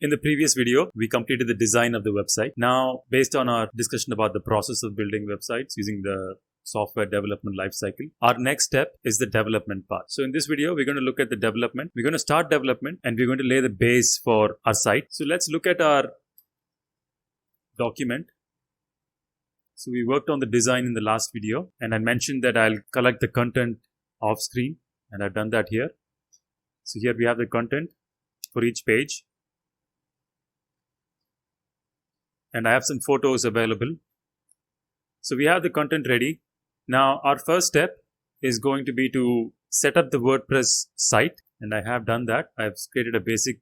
In the previous video, we completed the design of the website. Now, based on our discussion about the process of building websites using the software development lifecycle, our next step is the development part. So in this video, we're going to look at the development. We're going to start development and we're going to lay the base for our site. So let's look at our document. So we worked on the design in the last video and I mentioned that I'll collect the content off screen, and I've done that here. So here we have the content for each page. And I have some photos available. So we have the content ready. Now our first step is going to be to set up the WordPress site, and I have done that. I've created a basic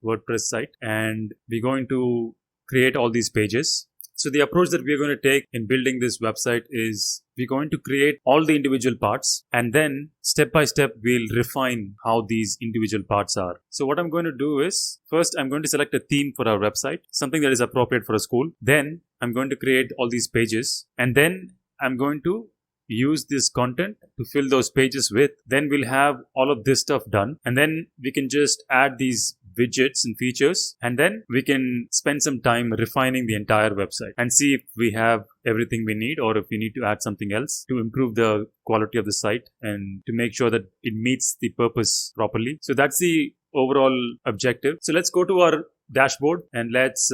WordPress site and we're going to create all these pages. So the approach that we're going to take in building this website is we're going to create all the individual parts, and then step by step we'll refine how these individual parts are. So what I'm going to do is, first I'm going to select a theme for our website, something that is appropriate for a school. Then I'm going to create all these pages, and then I'm going to use this content to fill those pages with. Then we'll have all of this stuff done, and then we can just add these widgets and features, and then we can spend some time refining the entire website and see if we have everything we need or if we need to add something else to improve the quality of the site and to make sure that it meets the purpose properly. So that's the overall objective. So let's go to our dashboard and let's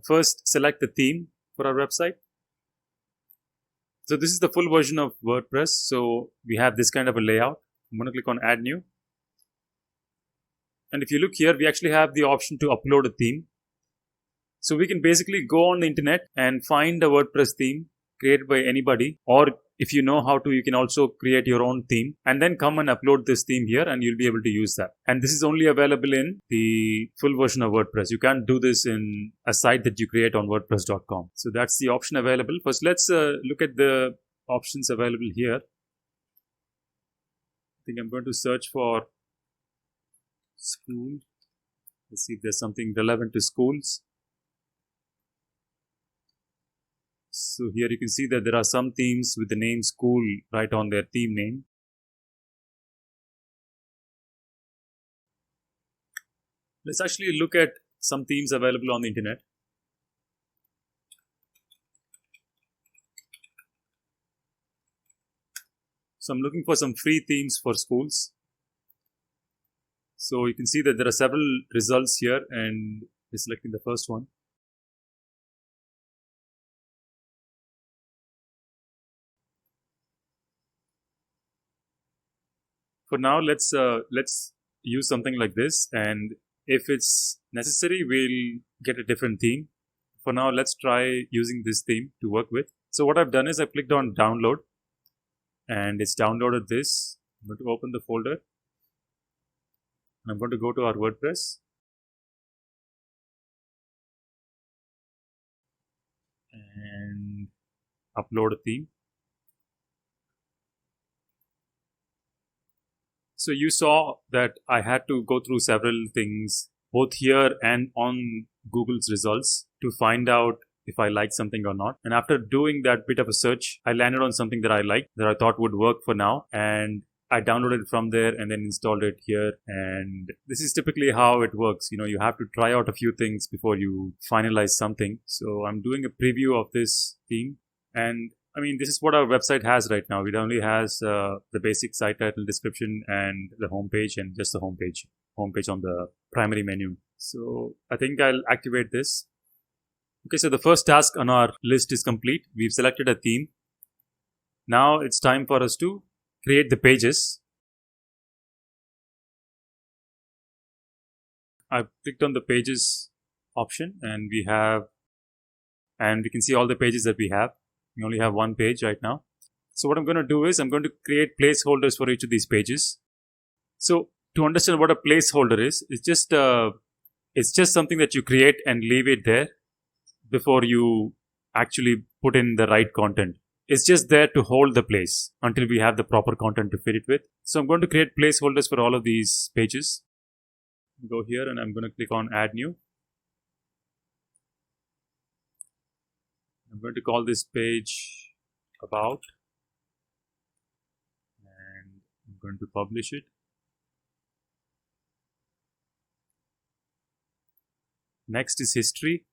first select the theme for our website. So this is the full version of WordPress. So we have this kind of a layout. I'm going to click on add new. And if you look here, we actually have the option to upload a theme. So we can basically go on the internet and find a WordPress theme created by anybody, or if you know how to, you can also create your own theme and then come and upload this theme here and you'll be able to use that. And this is only available in the full version of WordPress. You can't do this in a site that you create on WordPress.com. So that's the option available. First, let's look at the options available here. I think I'm going to search for school. Let's see if there's something relevant to schools. So here you can see that there are some themes with the name school right on their theme name. Let's actually look at some themes available on the internet. So I'm looking for some free themes for schools. So you can see that there are several results here, and we're selecting the first one. For now, let's use something like this, and if it's necessary, we'll get a different theme. For now, let's try using this theme to work with. So what I've done is I've clicked on download, and it's downloaded this. I'm going to open the folder. I'm going to go to our WordPress. And upload a theme. So you saw that I had to go through several things both here and on Google's results to find out if I like something or not. And after doing that bit of a search, I landed on something that I liked, that I thought would work for now. And I downloaded it from there and then installed it here. And this is typically how it works. You know, you have to try out a few things before you finalize something. So I'm doing a preview of this theme. And I mean, this is what our website has right now. It only has the basic site title, description, and the homepage, and just the homepage on the primary menu. So I think I'll activate this. Okay, so the first task on our list is complete. We've selected a theme. Now it's time for us to create the pages. I've clicked on the pages option, and we can see all the pages that we have. We only have one page right now. So what I'm going to do is I'm going to create placeholders for each of these pages. So to understand what a placeholder is, it's just something that you create and leave it there before you actually put in the right content. It's just there to hold the place until we have the proper content to fit it with. So I'm going to create placeholders for all of these pages. Go here and I'm going to click on add new. I'm going to call this page about, and I'm going to publish it. Next is history.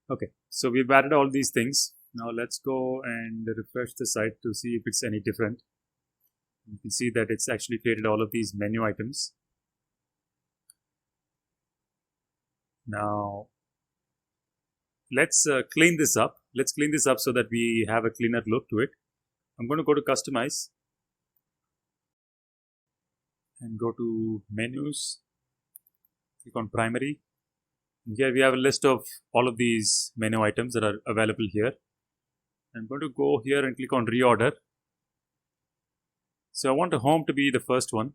Okay, so we've added all these things. Now let's go and refresh the site to see if it's any different. You can see that it's actually created all of these menu items. Now let's clean this up. Let's clean this up so that we have a cleaner look to it. I'm going to go to customize and go to menus, click on primary. And here we have a list of all of these menu items that are available here. I'm going to go here and click on reorder. So I want the home to be the first one.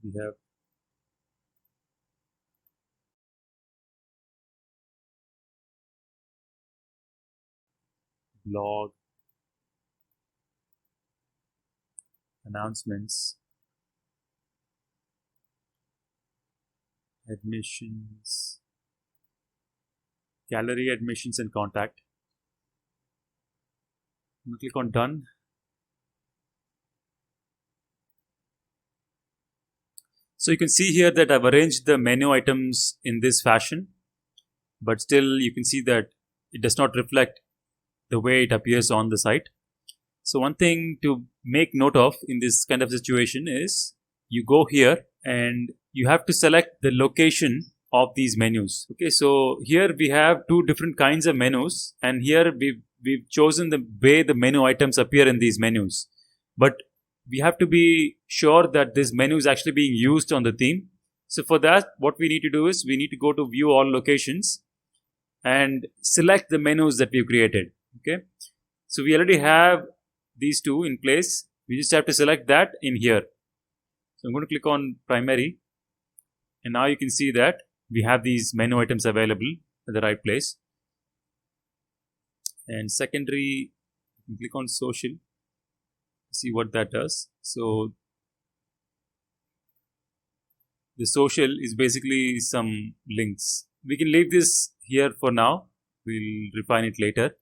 We have blog, announcements, admissions, gallery, admissions, and contact. I'm going to click on done. So you can see here that I've arranged the menu items in this fashion, but still you can see that it does not reflect the way it appears on the site. So one thing to make note of in this kind of situation is you go here and you have to select the location of these menus. Okay, so here we have two different kinds of menus, and here we've chosen the way the menu items appear in these menus. But we have to be sure that this menu is actually being used on the theme. So for that, what we need to do is we need to go to view all locations and select the menus that we've created. Okay, so we already have these two in place. We just have to select that in here. So I'm going to click on primary, and now you can see that we have these menu items available at the right place. And secondary, you can click on social, see what that does. So the social is basically some links. We can leave this here for now. We'll refine it later.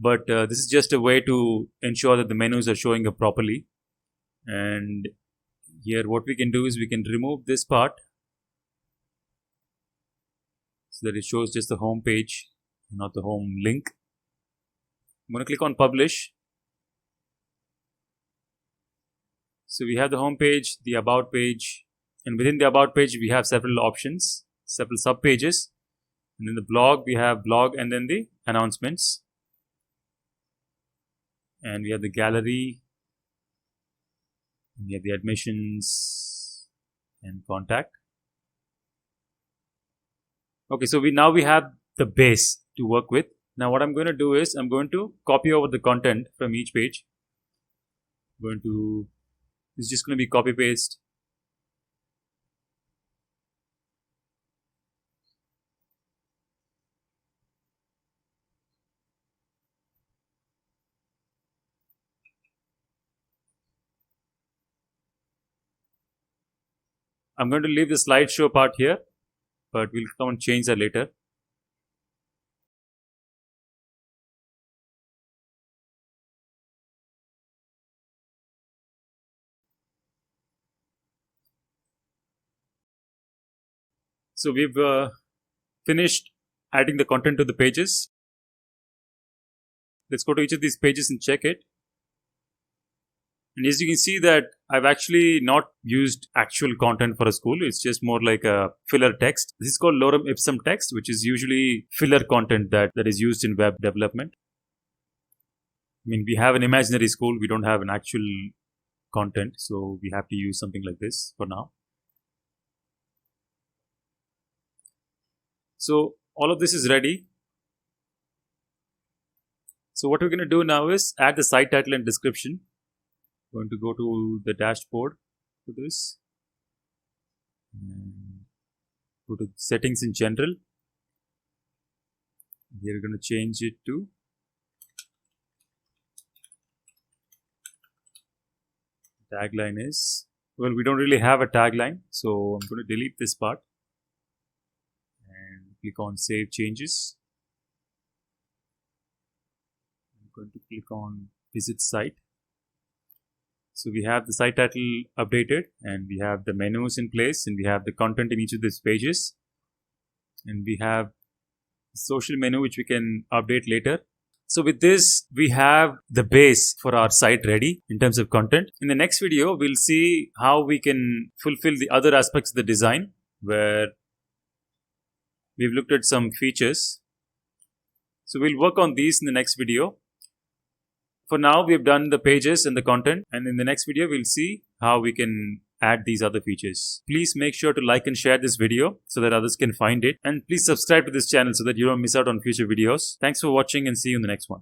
But this is just a way to ensure that the menus are showing up properly. And here what we can do is we can remove this part so that it shows just the home page, not the home link. I'm going to click on publish. So we have the home page, the about page, and within the about page we have several options, several sub pages. And in the blog we have blog and then the announcements. And we have the gallery, and we have the admissions and contact. Okay, so now we have the base to work with. Now what I'm going to do is I'm going to copy over the content from each page. It's just going to be copy paste. I'm going to leave the slideshow part here, but we'll come and change that later. So we've finished adding the content to the pages. Let's go to each of these pages and check it. And as you can see that I've actually not used actual content for a school. It's just more like a filler text. This is called lorem ipsum text, which is usually filler content that is used in web development. I mean, we have an imaginary school. We don't have an actual content. So we have to use something like this for now. So all of this is ready. So what we're going to do now is add the site title and description. Going to go to the dashboard for this and go to settings in general. Here we're going to change it to tagline is, well, we don't really have a tagline, so I'm going to delete this part and click on save changes. going to click on visit site. So we have the site title updated, and we have the menus in place, and we have the content in each of these pages, and we have the social menu which we can update later. So with this, we have the base for our site ready in terms of content. In the next video, we'll see how we can fulfill the other aspects of the design, where we've looked at some features. So we'll work on these in the next video. For now, we've done the pages and the content, and in the next video, we'll see how we can add these other features. Please make sure to like and share this video so that others can find it, and please subscribe to this channel so that you don't miss out on future videos. Thanks for watching, and see you in the next one.